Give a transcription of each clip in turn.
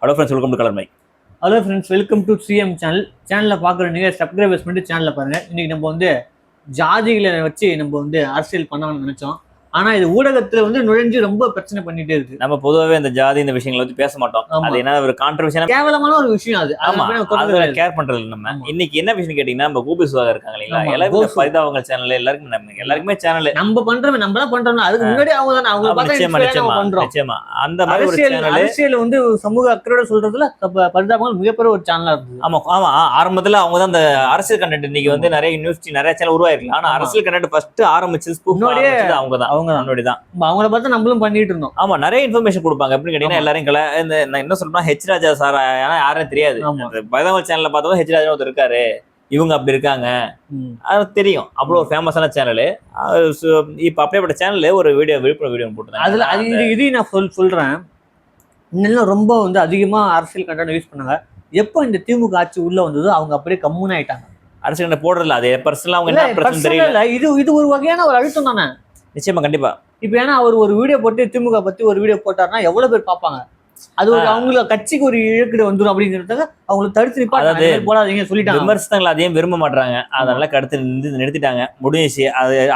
Hello friends, welcome to colour mic. Hello friends, welcome to CM channel. சேனலில் பார்க்குற நீங்கள் subscribers பண்ணிட்டு சேனலில் பாருங்கள். இன்றைக்கி நம்ம வந்து ஜாதிகளை வச்சு நம்ம வந்து அரசியல் பண்ணலாம்னு நினச்சோம். ஆனால் இது ஊடகத்தில் வந்து நுழைஞ்சு ரொம்ப பிரச்சனை பண்ணிட்டே இருக்கு. நம்ம பொதுவாகவே இந்த ஜாதி இந்த விஷயங்களை வச்சு பேச மாட்டோம். அது என்ன ஒரு கான்ட்ரவர்சியான கேவலமான ஒரு விஷயம். அது கேர் பண்றது நம்ம இன்னைக்கு என்ன விஷயம் கேட்டீங்கன்னா, நம்ம கோபி சுதாகர் இருக்காங்க இல்லைங்களா, எல்லாருமே பரிதாபங்க சேனல் எல்லாருக்குமே சேனல் நம்ம பண்றோம், நம்ம தான் பண்றோம். அதுக்கு முன்னாடி அவங்க தான் நிச்சயமா அந்த மாதிரி ஒரு சேனல். அரசியல் வந்து சமூக அக்கறையோட சொல்றதுல பரிதாபங்கள் மிகப்பெரிய ஒரு சேனலா இருக்கு. ஆமா ஆரம்பத்துல அவங்க தான் அந்த அரசியல் கண்டென்ட் இன்னைக்கு வந்து நிறைய யூனிவர்சிட்டி நிறைய சேனல் உருவாயிருக்கலாம். ஆனா அரசியல் கண்டென்ட் ஃபர்ஸ்ட் ஆரம்பிச்சது அவங்க தான். அவங்கள பார்த்து நம்மளும் பண்ணிட்டு இருந்தோம். ஆமா, நிறைய இன்ஃபர்மேஷன் கொடுப்பாங்க. எப்படின்னு கேட்டீங்கன்னா, எல்லாரும் என்ன சொல்றோம்னா, ஹெச் ராஜா சார் யாரும் தெரியாது. பரிதாபல் சேனல்ல பார்த்தா ஹெச் ராஜா ஒருத்தர் இருக்காரு, இவங்க அப்படி இருக்காங்க, அது தெரியும். அவ்வளோ ஒரு ஃபேமஸான சேனலு. இப்போ அப்படியேப்பட்ட சேனல்ல ஒரு விழிப்புணர்வு வீடியோ போட்டுருந்தாங்க. அதுல இது நான் சொல்றேன். இன்னும் ரொம்ப வந்து அதிகமா அரசியல் கண்டென்ட் யூஸ் பண்ணாங்க. எப்போ இந்த திமுக ஆட்சி உள்ள வந்ததோ அவங்க அப்படியே கம்முன்னு ஆயிட்டாங்க. அரசியல் கண்டென்ட் போடுறதுல அது பர்சனலா அவங்க என்ன பிரச்சனை தெரியல. இது ஒரு வகையான ஒரு அழுத்தம் தானே. நிச்சயமா, கண்டிப்பா. இப்ப ஏன்னா அவர் ஒரு வீடியோ போட்டு திமுக பத்தி ஒரு வீடியோ போட்டாருன்னா எவ்வளவு பேர் பார்ப்பாங்க. அது ஒரு அவங்கள கட்சிக்கு ஒரு இழக்கீடு வந்துடும் அப்படிங்கிறதுக்காக அவங்களுக்கு தடுத்து போடாதீங்க சொல்லிட்டாங்க. விமர்சனங்கள் அதையும் விரும்ப மாட்டாங்க, அதனால கடுத்து நிறுத்திட்டாங்க, முடிஞ்சிச்சு.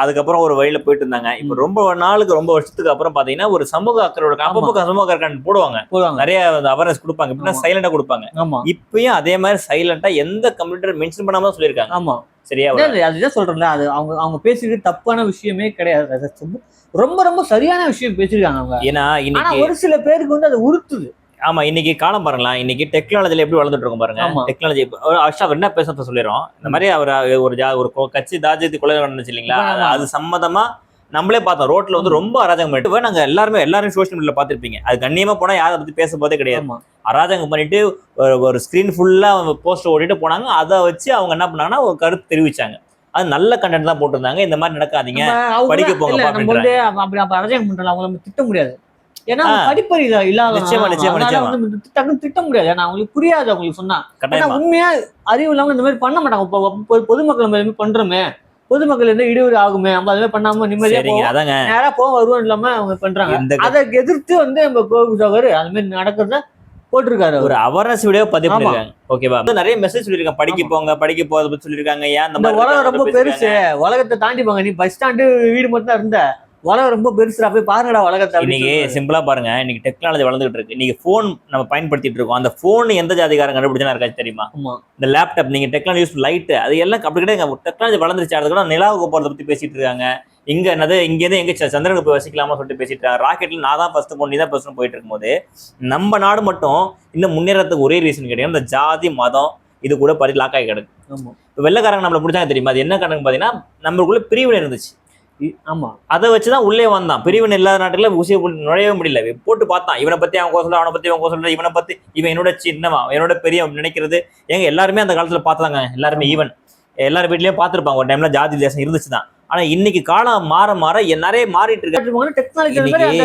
அதுக்கப்புறம் ஒரு வழியில போயிட்டு இருந்தாங்க. இப்ப ரொம்ப வருஷத்துக்கு அப்புறம் பாத்தீங்கன்னா, ஒரு சமூக அக்கறையோட அப்பப்போ சமூக அக்கறை போடுவாங்க, நிறைய அவேர்னஸ் கொடுப்பாங்க. இப்படின்னா சைலண்டா கொடுப்பாங்க. இப்பயும் அதே மாதிரி சைலண்டா எந்த கம்ப்யூட்டர் மென்ஷன் பண்ணாம சொல்லியிருக்காங்க. ஆமா, சரியா? அதுதான் சொல்றேன்ல, அது அவங்க பேசிட்டு தப்பான விஷயமே கிடையாது. ரொம்ப ரொம்ப சரியான விஷயம் பேசிருக்காங்க அவங்க. ஏன்னா ஒரு சில பேருக்கு வந்து அது உறுத்துது. ஆமா, இன்னைக்கு காலம் பாருங்களா, இன்னைக்கு டெக்னாலஜில எப்படி வளர்ந்துட்டு இருக்கோம் பாருங்க. டெக்னாலஜி அவர் என்ன பேச சொல்லிடுறோம். இந்த மாதிரி அவர் ஒரு கட்சி தாஜதி கொலை நடந்துச்சு இல்லைங்களா, அது சம்மதமா நம்மளே பார்த்தோம். ரோட்ல வந்து ரொம்ப அராஜகம் பண்ணிட்டு நாங்க எல்லாரும் சோசியல் மீடியால பார்த்திருப்பீங்க. அது கண்ணியமா போனா யாரை பத்தி பேச போதே கிடையாது. அராஜகம் பண்ணிட்டு ஒரு ஸ்கிரீன் ஃபுல்லா போஸ்டர் ஓடிட்டு போனாங்க. அதை வச்சு அவங்க என்ன பண்ணாங்கன்னா ஒரு கருத்து தெரிவிச்சாங்க. அது நல்ல கண்டென்ட் தான் போட்டிருந்தாங்க. இந்த மாதிரி நடக்காதீங்க, படிக்க போங்க. அராஜகம் பண்றாங்க, அவங்கள திட்ட முடியாது. ஏன்னா படிப்பறிவு இல்லாத திட்ட முடியாது. ஏன்னா அவங்களுக்கு புரியாது. அவங்களுக்கு சொன்னா உண்மையா அறிவு இல்லாம இந்த மாதிரி பண்ண மாட்டாங்க. பொதுமக்கள் பண்றோமே, பொதுமக்கள் எந்த இடையூறு ஆகுமே, நம்ம அதுவே பண்ணாம நிம்மதியா நேரா போக வருவோம் இல்லாம அவங்க பண்றாங்க. அதை எதிர்த்து வந்து நம்ம கோபி சுதாகர் அது மாதிரி நடக்கிறத போட்டிருக்காரு. ஒரு அவேர்னஸ் வீடியோ பதிவு பண்ணிருக்காங்க. ஓகேவா? நிறைய மெசேஜ் சொல்லிருக்காங்க, படிக்க போறத பத்தி சொல்லிருக்காங்க. ஏன் இந்த உலகம் ரொம்ப பெருசு, உலகத்தை தாண்டி போங்க, நீ பஸ் ஸ்டாண்டு வீடு மட்டும் தான் இருந்த, உலகம் ரொம்ப பெருசுடா, போய் பாருங்கடா உலகத்தை. இன்னைக்கு சிம்பிளா பாருங்க, இன்னைக்கு டெக்னாலஜி வளர்ந்துட்டு இருக்கு. இன்னைக்கு போன் நம்ம பயன்படுத்திட்டு இருக்கோம். அந்த போன் எந்த ஜாதிகாரன் கண்டுபிடிச்சா இருக்காச்சு தெரியுமா? இந்த லேப்டாப், நீங்க டெக்னாலஜி யூஸ் லைட், அது எல்லாம் அப்படி கிடையாது. டெக்னாலஜி வளர்ந்துருச்சு. அது கூட நிலாவுக்கு போறத பத்தி பேசிட்டு இருக்காங்க. இங்க இங்கேருந்து எங்க சந்திரனுக்கு போய் வசிக்கலாமா சொல்லிட்டு பேசிட்டு இருக்காங்க. ராக்கெட்ல நான் தான் ஃபர்ஸ்ட் போன், நீ தான் ஃபர்ஸ்ட் போயிட்டு இருக்கும்போது நம்ம நாடு மட்டும் இன்னும் முன்னேறதுக்கு ஒரே ரீசன் கிடையாது, இந்த ஜாதி மதம் இது கூட பரி லாக் ஆகி கிடக்கு. இப்போ வெள்ளைக்காரங்க நம்மளை பிடிச்சாங்க தெரியுமா? அது என்ன கணக்கு பாத்தீங்கன்னா, நம்மளுக்குள்ள பிரிவினை இருந்துச்சு. ஆமா, அதை வச்சுதான் உள்ளே வந்தான். பிரிவினை இல்லாத நாட்டுல ஊசிய நுழையவே முடியல. போட்டு பார்த்தான், இவனை பத்தி அவன் சொல்ற, அவனை பத்தி அவன் சொல்ற, இவனை பத்தி இவன் என்னோட சின்னவா, என்னோட பெரிய நினைக்கிறது. எல்லாருமே அந்த காலத்துல பார்த்தாங்க. எல்லாருமே ஈவன் எல்லாரும் வீட்லயும் பார்த்துருப்பாங்க. ஒரு டைம்ல ஜாதி தேசம் இருந்துச்சுதான். ஆனா இன்னைக்கு காலம் மாற நிறைய மாறிட்டு இருக்கு. டெக்னாலஜி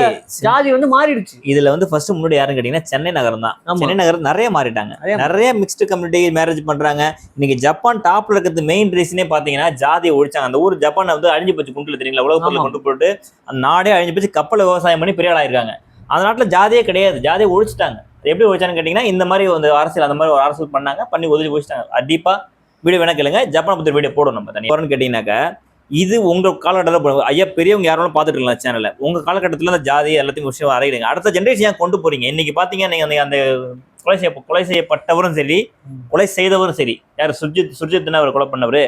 ஜாதி வந்து மாறிடுச்சு. இதுல வந்து ஃபர்ஸ்ட் முன்னாடி யாருன்னு கேட்டீங்கன்னா சென்னை நகரம் தான். சென்னை நகரம் நிறைய மாறிட்டாங்க. நிறைய மிக்ஸ்டு கம்யூனிட்டி மேரேஜ் பண்றாங்க. இன்னைக்கு ஜப்பான் டாப்ல இருக்கிறது மெயின் ரீசனே பாத்தீங்கன்னா ஜாதியை ஒழிச்சாங்க. அந்த ஊர் ஜப்பான் வந்து அழிஞ்சு போச்சு. குண்டுல தெரியுங்களா, உலக பொருளை கொண்டு போட்டு அந்த நாடே அழிஞ்சு போச்சு. கப்பல் விவசாயம் பண்ணி பெரிய ஆளாயிருக்காங்க. அந்த நாட்டுல ஜாதியே கிடையாது, ஜாதியை ஒழிச்சிட்டாங்க. எப்படி ஒழிச்சான்னு கேட்டீங்கன்னா, இந்த மாதிரி வந்து அரசியல் அந்த மாதிரி ஒரு அரசியல் பண்ணாங்க, பண்ணி ஒதுக்கி ஒழிச்சிட்டாங்க. கண்டிப்பா வீடியோ வேணா கேளுங்க, ஜப்பான் பத்தி வீடியோ போடும் நம்ம தனியாக. கேட்டீங்கன்னாக்கா, இது உங்க காலகட்டத்தில் ஐயா பெரியவங்க யாரும் பார்த்துட்டு இருக்கலாம் சேனல்ல. உங்க காலகட்டத்தில் அந்த ஜாதி எல்லாத்தையும் விஷயம் அறையிடுங்க. அடுத்த ஜென்ரேஷன் ஏன் கொண்டு போறீங்க? இன்னைக்கு பாத்தீங்கன்னா, நீங்க அந்த கொலை செய்யப்பட்டவரும் சரி, கொலை செய்தவரும் சரி, யார் சுர்ஜித் அவர் கொலை பண்ணவரு,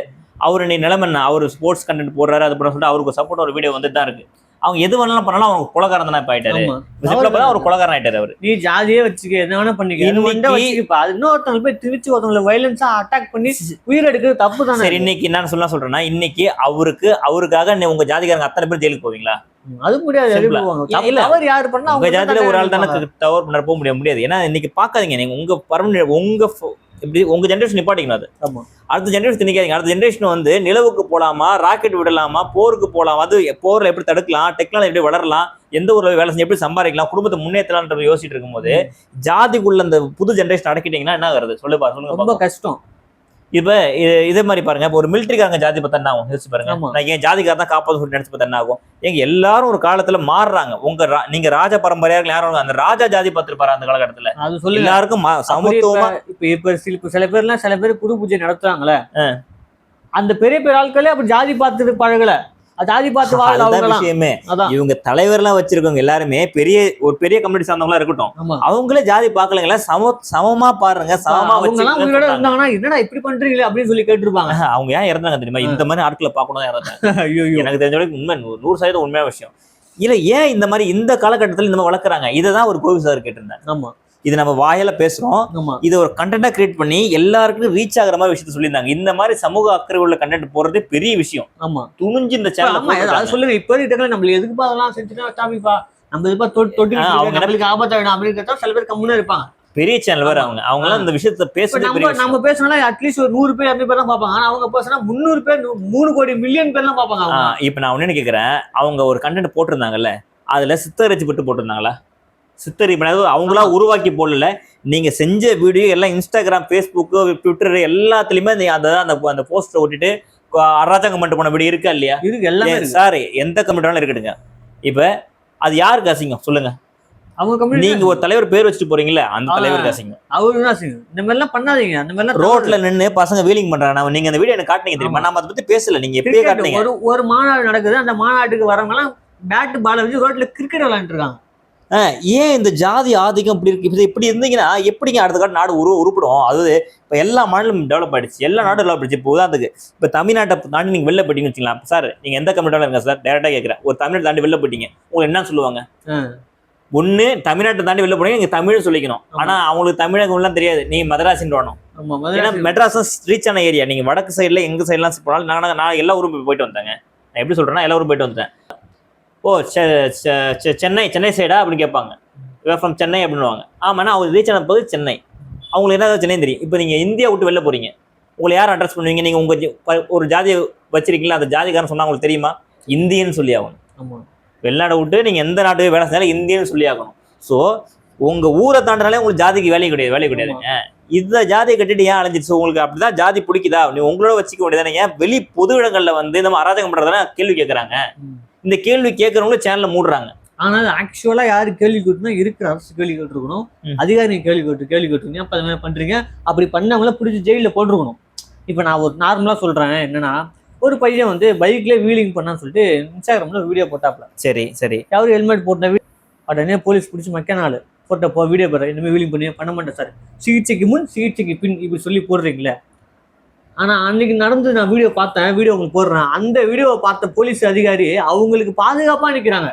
அவரு நீ நிலைமை என்ன, அவர் ஸ்போர்ட்ஸ் கண்டென்ட் போடுறாரு, அது சொல்லிட்டு அவருக்கு சப்போர்ட் ஒரு வீடியோ வந்துட்டு தான் இருக்கு. அவங்க எது வேணாலும் பண்ணலாம், அவங்க கொலைகாரன் தானே ஆயிட்டாரு. ஒரு கொலைகாரன் ஆயிட்டாரு அவரு. நீ ஜாதியே வச்சுக்க, என்ன வேணா பண்ணிக்க, இன்னொருத்தவங்க போய் திருச்சி ஒருத்தவங்களை வயலன்ஸா அட்டாக் பண்ணி உயிர் எடுக்கிறது தப்பு தானே. சரி, இன்னைக்கு என்ன சொல்றேன்னா, இன்னைக்கு அவருக்காக உங்க ஜாதிகாரங்க அத்தனை பேர் ஜெயிலுக்கு போவீங்களா? அது முடியாது. யாரு பண்ணா உங்க ஜாதியில ஒரு ஆள் தானே தவறு பண்ண போக முடியாது. ஏன்னா இன்னைக்கு பாக்காதீங்க, நீங்க உங்க பர்மனன்ட் உங்க ஜென்ரேஷன் நிப்பாட்டிக்கணும். அது அடுத்த ஜென்ரேஷன் திணிக்காதீங்க. அடுத்த ஜென்ரேஷன் வந்து நிலவுக்கு போலாமா, ராக்கெட் விடலாமா, போருக்கு போலாமா, அது போர்ல எப்படி தடுக்கலாம், டெக்னாலஜி எப்படி வளரலாம், எந்த ஒரு வேலை செஞ்சு எப்படி சம்பாதிக்கலாம், குடும்பத்தை முன்னேற்றலாம்ன்ற யோசிச்சுட்டு இருக்கும்போது ஜாதிக்குள்ள அந்த புது ஜென்ரேஷன் அடக்கிட்டீங்கன்னா என்ன ஆகுறது? சொல்லுங்க. ரொம்ப கஷ்டம். இப்ப இதே மாதிரி பாருங்க, இப்போ ஒரு மிலிட்டரிக்காரங்க ஜாதி பார்த்தா என்ன ஆகும் யோசிச்சு பாருங்க. ஆமா. நான் ஏன் ஜாதிக்கார தான் காப்பாற்ற சொல்லி நினைச்சு பார்த்தா என்ன ஆகும்? ஏங்க எல்லாரும் ஒரு காலத்துல மாறுறாங்க. நீங்க ராஜ பரம்பரையா யாரும் அந்த ராஜா ஜாதி பார்த்திருப்பாரு அந்த காலகட்டத்துல. அது சொல்லு. எல்லாருக்கும் சமத்துவமா. இப்ப சில பேர் புது பூஜை நடத்துறாங்களே, அந்த பெரிய பெரிய ஆட்களே அப்படி ஜாதி பார்த்துட்டு பழகல, ஜாதி பார்த்து வாழ விஷயமே. இவங்க தலைவர் எல்லாம் வச்சிருக்கவங்க எல்லாருமே ஒரு பெரிய கம்யூனிட்டி சார்ந்தவங்களா இருக்கட்டும், அவங்களே ஜாதி பாக்கலங்களா, சமமா பாருங்க, சமமா வச்சிருந்தாங்கன்னா என்னடா இப்படி பண்றீங்களே அப்படின்னு சொல்லி கேட்டிருப்பாங்க. அவங்க ஏன் இறந்தாங்க தெரியுமா? இந்த மாதிரி ஆட்களை பார்க்கணும் இறந்தாங்க. எனக்கு தெரிஞ்ச வரைக்கும் உண்மை 100% உண்மையான விஷயம். இல்ல ஏன் இந்த மாதிரி இந்த காலகட்டத்தில் இந்த மாதிரி வளர்க்குறாங்க? இதைதான் ஒரு கோவில் சார் கேட்டிருந்தாங்க. ஆமா, இது நம்ம வாயில பேசுறோம், இது ஒரு கண்டென்ட்டா கிரியேட் பண்ணி எல்லாருக்கும் ரீச் ஆகுற மாதிரி விஷயத்த சொல்லியிருந்தாங்க. இந்த மாதிரி சமூக அக்கறை உள்ள கண்டென்ட் போறது பெரிய விஷயம். ஆமா, துணிஞ்சு இந்த சேனல் சொல்லுங்க. இப்ப இருக்கிற நம்ம எதுக்கு அதெல்லாம் செஞ்சுட்டா டாபிப்பா, நம்ம எதுப்பா தொட்டி நம்மளுக்கு ஆபத்தா வேணும் அப்படின்னு சில பேர் கம்முன்னு இருப்பாங்க. பெரிய சேனல் வேற அவங்க எல்லாம் இந்த விஷயத்த பேசுறது. நம்ம பேசணும்னா அட்லீஸ்ட் ஒரு 100 பேர் 200 பேர் தான் பாப்பாங்க. ஆனா அவங்க பேசினா 300 பேர் 3 கோடி மில்லியன் பேர் தான் பாப்பாங்க. இப்ப நான் ஒண்ணு கேக்குறேன், அவங்க ஒரு கண்டென்ட் போட்டிருந்தாங்கல்ல, அதுல சித்தரிச்சு விட்டு போட்டிருந்தாங்களா? சித்தரிப்பு அவங்களா உருவாக்கி போடல. நீங்க செஞ்ச வீடியோ எல்லாம் இன்ஸ்டாகிராம், ஃபேஸ்புக், ட்விட்டர் எல்லாத்துலயுமே அந்த போஸ்டர் ஓட்டிட்டு அராஜகம் கமெண்ட் பண்ண வீடியோ இருக்கா இல்லையா? இருக்கு, எல்லாமே சார். எந்த கமெண்ட் வேணாலும் இருக்கட்டுங்க. இப்ப அது யாருக்கு அசிங்கம் சொல்லுங்க? அவங்க நீங்க ஒரு தலைவர் பேர் வச்சுட்டு போறீங்களா, அந்த தலைவருக்கு அசிங்கம். அவருக்கு அசிங்கம். இந்த மாதிரி எல்லாம் பண்ணாதீங்க. அந்த மாதிரி ரோட்ல நின்று பசங்க வீலிங் பண்றாங்க. நீங்க அந்த வீடியோ எனக்கு காட்டுனீங்க தெரியுமா? நம்ம அதை பத்தி பேசல. நீங்க எப்பயே காட்டுனீங்க. ஒரு மாநாடு நடக்குது, அந்த மாநாட்டுக்கு வரவங்க எல்லாம் பேட் பால் வச்சு ரோட்ல கிரிக்கெட் விளையாண்டு இருக்காங்க. ஏன் இந்த ஜாதி ஆதிக்கம் இப்படி இருக்கு? இப்படி இருந்தீங்கன்னா எப்படிங்க அடுத்த காட்டு நாடு உருப்படும்? அது இப்போ எல்லா மாநிலம் டெவலப் ஆயிடுச்சு, எல்லா நாடும் டெவலப் ஆயிடுச்சு. இப்போ உதாரணத்துக்கு இப்போ தமிழ்நாட்டை தாண்டி நீங்க வெளில போயிட்டீங்கன்னு வச்சுக்கலாம். சார் நீங்க எந்த கம்யூனிட்டியில இருங்க சார், டேரக்டா கேட்குறேன். ஒரு தமிழ்நாட்டை தாண்டி வெளில போயிட்டீங்க, உங்களுக்கு என்ன சொல்லுவாங்க? ஒண்ணு தமிழ்நாட்டை தாண்டி வெளில போனீங்க, நீங்க தமிழ் சொல்லிக்கணும். ஆனா அவங்களுக்கு தமிழகம் எல்லாம் தெரியாது, நீ மதராசின்னு வரணும். ஏன்னா மெட்ராஸ் ரீச் ஆன ஏரியா. நீங்க வடக்கு சைட்ல எங்க சைட்லாம் போனாலும் நான் எல்லா ஊரும் போயிட்டு வந்தேங்க. நான் எப்படி சொல்றேன்னா எல்லா ஊரும் போயிட்டு வந்துட்டேன். ஓ சென்னை சைடா அப்படின்னு கேட்பாங்க. ஃப்ரம் சென்னை அப்படின்னுவாங்க. ஆமாண்ணா அவங்க ரீச் ஆன போது சென்னை, அவங்களுக்கு என்ன சென்னை தெரியும். இப்போ நீங்கள் இந்தியா விட்டு வெளில போறீங்க, உங்களை யார் அட்ரஸ் பண்ணுவீங்க? நீங்கள் உங்கள் ஒரு ஜாதியை வச்சிருக்கீங்களா, அந்த ஜாதிக்காரன் சொன்னால் உங்களுக்கு தெரியுமா? இந்தியன்னு சொல்லி ஆகணும். ஆமாம், வெளிநாடை விட்டு நீங்கள் எந்த நாட்டுக்கு வேலை செஞ்சாலும் இந்தியன்னு சொல்லி ஆகணும். ஸோ உங்கள் ஊரை தாண்டினாலே உங்களுக்கு ஜாதிக்கு வேலை கிடையாதுங்க. இந்த ஜாதியை கட்டிட்டு ஏன் அலைஞ்சிருச்சு? உங்களுக்கு அப்படிதான் ஜாதி பிடிக்குதா? நீ உங்களோட வச்சுக்க வேண்டியதானே? ஏன் வெளி பொது இடங்களில் இந்த அராஜகம் பண்ணுறதானே கேள்வி கேட்குறாங்க. இந்த கேள்வி கேட்கறவங்களும் சேனல்ல மூடுறாங்க. ஆனால் ஆக்சுவலா யாரு கேள்வி கேட்டுனா இருக்கிற அரசு கேள்வி கேட்டுருக்கணும், அதிகாரி கேள்வி கேட்டுருக்கணும். அப்ப அது மாதிரி பண்றீங்க, அப்படி பண்ணவங்கள பிடிச்சி ஜெயில போட்டிருக்கணும். இப்ப நான் ஒரு நார்மலா சொல்றேன் என்னன்னா, ஒரு பையன் பைக்ல வீலிங் பண்ணான்னு சொல்லிட்டு இன்ஸ்டாகிராம்ல வீடியோ போட்டாப்ல. சரி யாரும் ஹெல்மெட் போட்ட உடனே போலீஸ் பிடிச்சி மக்கனாலு போட்ட வீடியோ போடுற, இனிமேல் வீலிங் பண்ண மாட்டேன் சார், சிகிச்சைக்கு முன் சிகிச்சைக்கு பின் இப்படி சொல்லி போடுறீங்களே. ஆனா அன்னைக்கு நடந்து நான் வீடியோ பார்த்தேன், வீடியோ உங்களுக்கு போடுறேன். அந்த வீடியோவை பார்த்த போலீஸ் அதிகாரி அவங்களுக்கு பாதுகாப்பா நிக்கிறாங்க.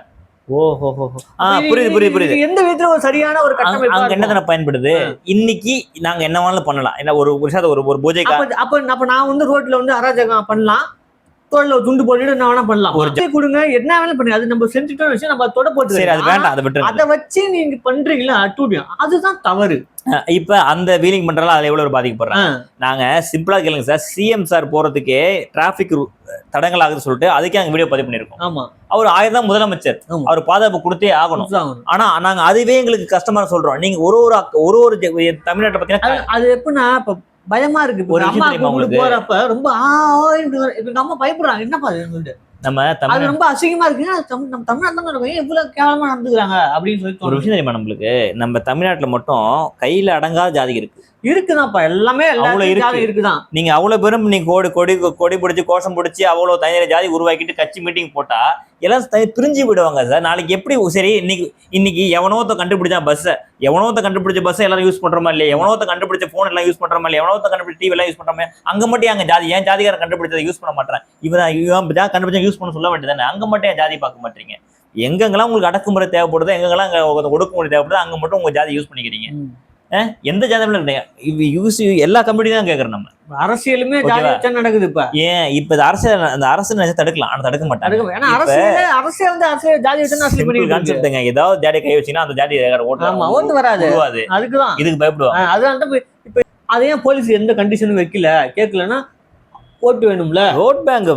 புரியுது. எந்த விதத்துல ஒரு சரியான ஒரு கட்டமைப்பு என்ன பயன்படுது? இன்னைக்கு நாங்க என்ன வேணாலும் பண்ணலாம். என்ன ஒரு பூஜை அப்ப நான் ரோட்ல அராஜகம் பண்ணலாம், தோல்ல துண்டு போட்டுட்டு என்ன வேணா பண்ணலாம், ஒரு கொடுங்க என்ன வேணாலும் பண்ணி, அது நம்ம செஞ்சுட்டோம் விஷயம், நம்ம தொட போட்டு அதை வச்சு நீங்க பண்றீங்களா அட்டூழியம், அதுதான் தவறு. இப்ப அந்த வீலிங் பண்றதுல அதுல எவ்வளவு பாதிக்கப்படுறாங்க? நாங்க சிம்பிளா கேளுங்க சார், சிஎம் சார் போறதுக்கே டிராபிக் தடங்கள் ஆகுதுன்னு சொல்லிட்டு அதுக்கே நாங்க வீடியோ பதிவு பண்ணிருக்கோம். ஆமா, அவர் 1000 தான் முதலமைச்சர், அவர் பாதுகாப்பு கொடுத்தே ஆகணும். ஆனா நாங்க அதுவே எங்களுக்கு கஷ்டமா சொல்றோம். நீங்க ஒரு தமிழ்நாட்டை பத்தினா அது எப்படின்னா இப்ப பயமா இருக்கு. போறப்ப ரொம்ப நம்ம பயப்படுறாங்க, என்னப்பா நம்ம ரொம்ப அசிங்கமா இருக்கு, நம்ம தமிழ்நாட்டுல எவ்வளவு கேவலமா நடந்துக்கிறாங்க அப்படின்னு சொல்லி ஒரு விஷயம் தெரியுமா நம்மளுக்கு? நம்ம தமிழ்நாட்டுல மட்டும் கையில அடங்காத ஜாதி இருக்குதான்ப்பா, எல்லாமே இருக்குதான். நீங்க அவ்வளவு பேரும் நீங்க கொடி பிடிச்சி கோஷம் பிடிச்சி அவ்வளவு தனியார் ஜாதி உருவாக்கிட்டு கட்சி மீட்டிங் போட்டா எல்லாம் பிரிஞ்சு விடுவாங்க சார். நாளைக்கு எப்படி சரி இன்னைக்கு எவனோத்த கண்டுபிடிச்சா பஸ் எல்லாரும் யூஸ் பண்றோமா இல்லையா? எவனோத்த கண்டுபிடிச்ச போன் எல்லாம் யூஸ் பண்றோமா இல்லையா? எவனோத்த கண்டுபிடிச்ச டிவி எல்லாம் யூஸ் பண்றோமா? அங்க மட்டும் அங்க ஜாதி ஏன் ஜாதிகாரன் கண்டுபிடிச்சதை யூஸ் பண்ண மாட்டேன், இவன் கண்டுபிடிச்சா யூஸ் பண்ண சொல்ல வேண்டியதானே? அங்க மட்டும் ஏன் ஜாதி பார்க்க மாட்டீங்க? எங்கெங்கெல்லாம் உங்களுக்கு அடக்குமுறை தேவைப்படுது, எங்கெல்லாம் ஒடுக்குமுறை தேவைப்படுது, அங்க மட்டும் உங்க ஜாதி யூஸ் பண்ணிக்கிறீங்க. எந்த ஜாதியும் எல்லா கம்பெனியும் தான் கேட்கறோம். நம்ம அரசியலுமே நடக்குது. இப்ப ஏன் இப்ப அந்த அரசு நினைச்சு தடுக்கலாம், ஆனா தடுக்க மாட்டாங்க. ஏதாவது ஜாதி கை வச்சீங்கன்னா அந்த ஜாதி ஓட்டு வராது, அதுக்குதான் இதுக்கு பயப்படுவாங்க. அதான் இப்ப அதே போலீஸ் எந்த கண்டிஷனும் வைக்கல, கேட்கலன்னா ஓட்டு வேணும்ல. ஓட் பேங்க்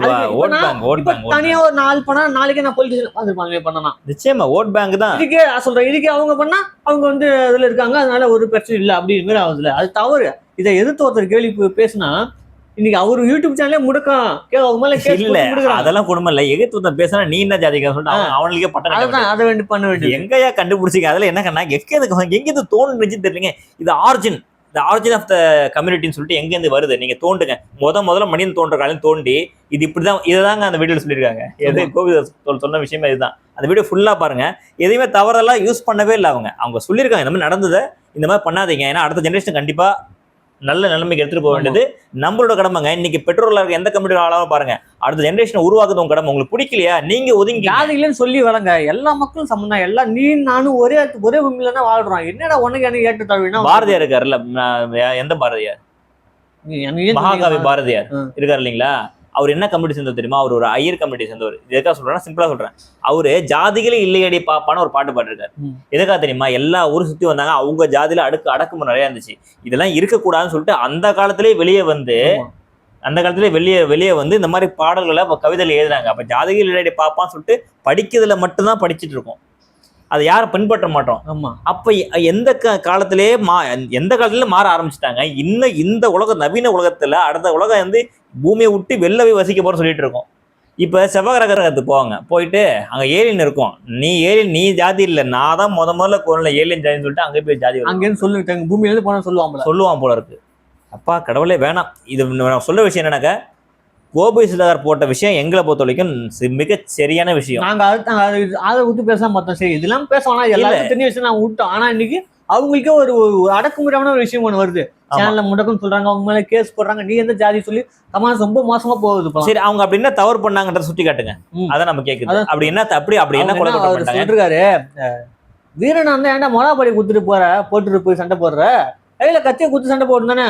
தனியா ஒரு 4 பண்ணா நாளைக்கு நான் போலீஸ் பண்ணலாம். நிச்சயமா ஓட் பேங்க் தான் இதுக்கே சொல்றேன். இதுக்கே அவங்க பண்ணா அவங்க அதுல இருக்காங்க, அதனால ஒரு பிரச்சனை இல்லை அப்படிங்கிற மாதிரி ஆகுதுல, அது தவறு. இதை எதிர்த்து ஒருத்தர் கேள்வி பேசினா இன்னைக்கு அவரு யூடியூப் சேனலே முடக்கம் இல்ல அதெல்லாம் குடும்பம் இல்ல. எகிப்து பேசினா நீ என்ன ஜாதிக்கார சொல்லிட்டு அவனுக்கே பட்டம். அதான் அதை வேண்டி பண்ண வேண்டியது. எங்கயா கண்டுபிடிச்சிக்க? அதுல என்ன கண்ணா எங்க தோணுச்சு தெரியலங்க. இது ஆரிஜின், இந்த ஆரிஜின் ஆஃப் த கம்யூனிட்டின்னு சொல்லிட்டு எங்க இருந்து வருது நீங்க தோண்டுங்க. முதல்ல மனிதன் தோன்ற காலம் தோண்டி இது இப்படிதான், இதுதாங்க அந்த வீடியோல சொல்லியிருக்காங்க. எது கோவித சொன்ன விஷயமே இதுதான். அந்த வீடியோ ஃபுல்லா பாருங்க. எதையுமே தவறெல்லாம் யூஸ் பண்ணவே இல்லை. அவங்க சொல்லியிருக்காங்க இந்த மாதிரி நடந்ததை இந்த மாதிரி பண்ணாதீங்க. ஏன்னா அடுத்த ஜெனரேஷன் கண்டிப்பா நல்ல நிலைமைக்கு எடுத்துட்டு போக வேண்டியது நம்மளோட கடமைங்க. இன்னைக்கு பெட்ரோல் இருக்க எந்த கம்யூனிட்டி ஆளாலும் பாருங்க, அடுத்த ஜெனரேஷன் உருவாக்குறது உங்க கடமை. உங்களுக்கு பிடிக்கலையா நீங்க ஒதுங்கி. ஜாதிகளேன்னு சொல்லி வளங்க. எல்லா மக்களும் சமம். எல்லாம் நீ நானும் ஒரே பூமியில தான் வாழ்றோம். என்னடா உனக்கு எனக்கு ஏற்ற தாழ்வுனா பாரதியார் இருக்காருல்ல, எந்த பாரதியார்? மகாகவி பாரதியார் இருக்காரு இல்லைங்களா? அவர் என்ன கம்யூனிட்டி சேர்ந்தவர் தெரியுமா? அவர் ஒரு ஐயர் கம்யூனிட்டி சேர்ந்தவர். எதுக்காக சொல்றேன்னா சிம்பிளா சொல்றேன். அவரு ஜாதிகளே இல்லையடி பாப்பான்னு ஒரு பாட்டு பாடிருக்காரு. எதுக்காக தெரியுமா? எல்லா ஊரும் சுத்தி வந்தாங்க, அவங்க ஜாதியில அடக்குமுறை நிறைய இருந்துச்சு. இதெல்லாம் இருக்கக்கூடாதுன்னு சொல்லிட்டு அந்த காலத்திலேயே வெளியே வந்து இந்த மாதிரி பாடல்களை கவிதையில எழுதுறாங்க. அப்ப ஜாதிகள் இல்லையடி பாப்பான்னு சொல்லிட்டு படிக்கிறதுல மட்டும்தான் படிச்சுட்டு இருக்கோம். அதை யாரும் பின்பற்ற மாட்டோம். அப்ப எந்த காலத்திலேயே எந்த காலத்திலேயே மாற ஆரம்பிச்சுட்டாங்க. இன்னும் இந்த உலகம், நவீன உலகத்துல அடுத்த உலகம் வந்து பூமியை விட்டு வெளில போய் வசிக்க போற சொல்லிட்டு இருக்கோம். இப்ப செவ்வாய் கிரகத்துக்கு போவாங்க, போயிட்டு அங்க ஏலியன் இருக்கும். நீ ஜாதி இல்ல, நான் தான் முதல்ல கோரல ஏலியன் ஜாதின்னு சொல்லிட்டு அங்கே போய் ஜாதி அங்கேன்னு சொல்லிட்டாங்க. பூமியில இருந்து போனா சொல்லுவான் போல இருக்கு. அப்பா கடவுளே வேணாம். இது நான் சொல்ல விஷயம் என்னன்னாக்க, கோபி சுதாகர் போட்ட விஷயம் எங்களை பொறுத்த வரைக்கும் மிக சரியான விஷயம். நாங்க அதை விட்டு பேசாம பார்த்தோம். சரி இதெல்லாம் பேசலாம், எல்லாரும் தெரிஞ்ச விஷயம் நான் விட்டோம். ஆனா இன்னைக்கு அவங்களுக்கே ஒரு அடக்குமுறையான ஒரு விஷயம் ஒண்ணு வருது. சேனல்ல முடக்கம் சொல்றாங்க, அவங்க மேல கேஸ் போடுறாங்க, நீ எந்த ஜாதி சொல்லி கமெண்ட்ஸ் ரொம்ப மோசமா போகுது. சரி அவங்க அப்படி என்ன தவறு பண்ணாங்கன்றத சுட்டி காட்டுங்க. அதான் நம்ம கேக்குது. அப்படி என்ன சொல்றாரு, வீரனா இருந்தா ஏன்டா மொளாபடி குடுத்துட்டு போட்டுட்டு போய் சண்டை போடுற, கையில கத்திய குத்து சண்டை போட்டு தானே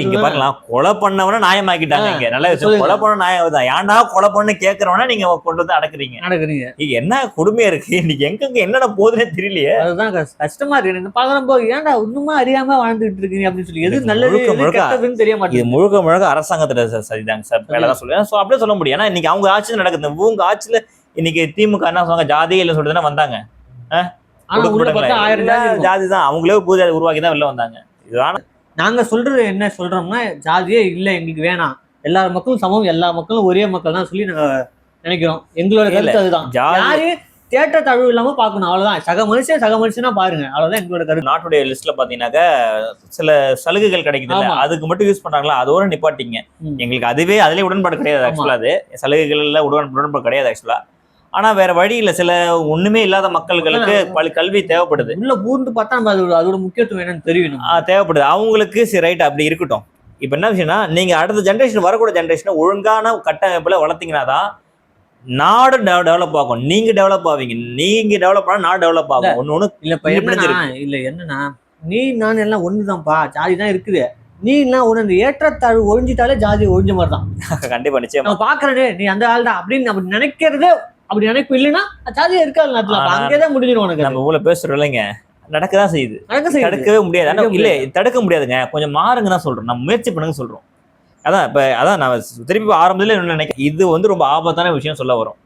இங்க பாக்கலாம். கொலை பண்ணவன நியாயமாக்கிட்டாங்க. இங்க நல்ல விஷயம். கொலை பண்ண நியாயம் தான். ஏன்டா கொலை பண்ணு கேட்கறவனா நீங்க கொண்டு வந்து அடக்குறீங்க. இது என்ன கொடுமையா இருக்கு. இன்னைக்கு எங்க என்னடா போதுன்னே தெரியலையே. அதுதான் கஷ்டமா இருக்கு. இந்த பாக்குறப்போ ஏன்டா ஒண்ணுமா அறியாம வாழ்ந்துட்டு இருக்கீங்க அப்படின்னு சொல்லி எது நல்லது கெட்டதுன்னு தெரிய மாட்டேங்குது. இது முழுக்க அரசாங்கத்துல சரிதாங்க சார். வேலைதான் சொல்லுவேன். அப்படியே சொல்ல முடியும். ஏன்னா இன்னைக்கு அவங்க ஆட்சியில நடக்குது. உங்க ஆட்சியில இன்னைக்கு திமுக என்ன சொன்னாங்க, ஜாதியே இல்லைன்னு சொல்லிட்டு தானே வந்தாங்க. ஜாதி தான் அவங்களே புது ஜாதி உருவாக்கி தான் வெளில வந்தாங்க. நாங்க சொல்றது என்ன சொல்றோம்னா, ஜாதியே இல்லை எங்களுக்கு வேணாம், எல்லா மக்களும் சமம், எல்லா மக்களும் ஒரே மக்கள் தான் சொல்லி நாங்க நினைக்கிறோம். எங்களோட கருத்து அதுதான். யாரு தேட்ட தழுவு இல்லாம பாக்கணும், அவ்வளவுதான். சக மனுஷனா பாருங்க, அவ்வளவுதான் எங்களோட கருத்து. நாட்டுடைய லிஸ்ட்ல பாத்தீங்கன்னாக்க சில சலுகைகள் கிடைக்குது, அதுக்கு மட்டும் யூஸ் பண்றாங்களா, அதோட நிப்பாட்டிங்க. எங்களுக்கு அதுலயே உடன்பாடு கிடையாது. ஆக்சுவலா அது சலுகைகள்ல உடன்பாடு கிடையாது ஆக்சுவலா. ஆனா வேற வழி இல்ல. சில ஒண்ணுமே இல்லாத மக்களுக்கு கல்வி தேவைப்படுது. உள்ள பூந்து பார்த்தா அதோட முக்கியத்துவம் என்னன்னு தெரியும், தேவைப்படுது அவங்களுக்கு. சரி ரைட், அப்படி இருக்கட்டும். இப்ப என்ன விஷயம்னா, நீங்க அடுத்த ஜென்ரேஷன், வரக்கூடிய ஜென்ரேஷனை ஒழுங்கான கட்டமைப்புல வளர்த்தீங்கன்னா தான் நாடு டெவலப் ஆகும். நீங்க டெவலப் ஆவீங்க. நீங்க டெவலப் ஆனா நாடு டெவலப் ஆகும். ஒண்ணு இல்ல என்னன்னா, நீ நான் எல்லாம் ஒண்ணுதான்ப்பா, ஜாதி தான் இருக்குது. நீ எல்லாம் ஒரு ஏற்றத்தாழ்வு ஒழிஞ்சிட்டாலே ஜாதி ஒழிஞ்ச மாதிரிதான். கண்டிப்பா நிச்சயமா பாக்குறேன் நீ அந்த ஆள் தான் அப்படின்னு அப்படி நினைக்கிறது. அப்படி நினைப்பு இல்லைன்னா ஜாதியா இருக்காது. அங்கேதான் முடிஞ்சிடும் உனக்கு. நம்ம ஊர்ல பேசுறோம் இல்லைங்க, நடக்கதான் செய்யுது. தடுக்கவே முடியாது. இல்ல தடுக்க முடியாதுங்க. கொஞ்சம் மாறுங்க தான் சொல்றோம். நம்ம முயற்சி பண்ணுங்க சொல்றோம். அதான் நான் திருப்பி ஆரம்பத்துல என்ன நினைக்கிறேன், இது வந்து ரொம்ப ஆபத்தான விஷயம் சொல்ல வரும்.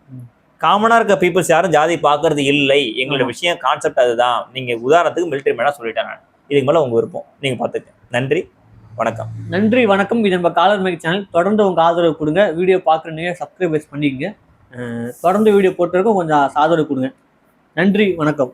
காமனா இருக்க பீப்புள்ஸ் யாரும் ஜாதி பாக்குறது இல்லை. எங்களோட விஷயம் கான்செப்ட் அதுதான். நீங்க உதாரணத்துக்கு மிலிட்டரி மேனா சொல்லிட்டேன் நான். இதுக்கு மேல உங்க விருப்பம், நீங்க பாத்துக்க. நன்றி வணக்கம். இது நம்ம காலர் மைக் சேனல். தொடர்ந்து உங்க ஆதரவு கொடுங்க. வீடியோ பாக்குறீங்க, சப்ஸ்கிரைபர்ஸ் பண்ணிக்கங்க. தொடர்ந்து வீடியோ போட்டிருக்கோம், கொஞ்சம் ஆதரவு கொடுங்க. நன்றி, வணக்கம்.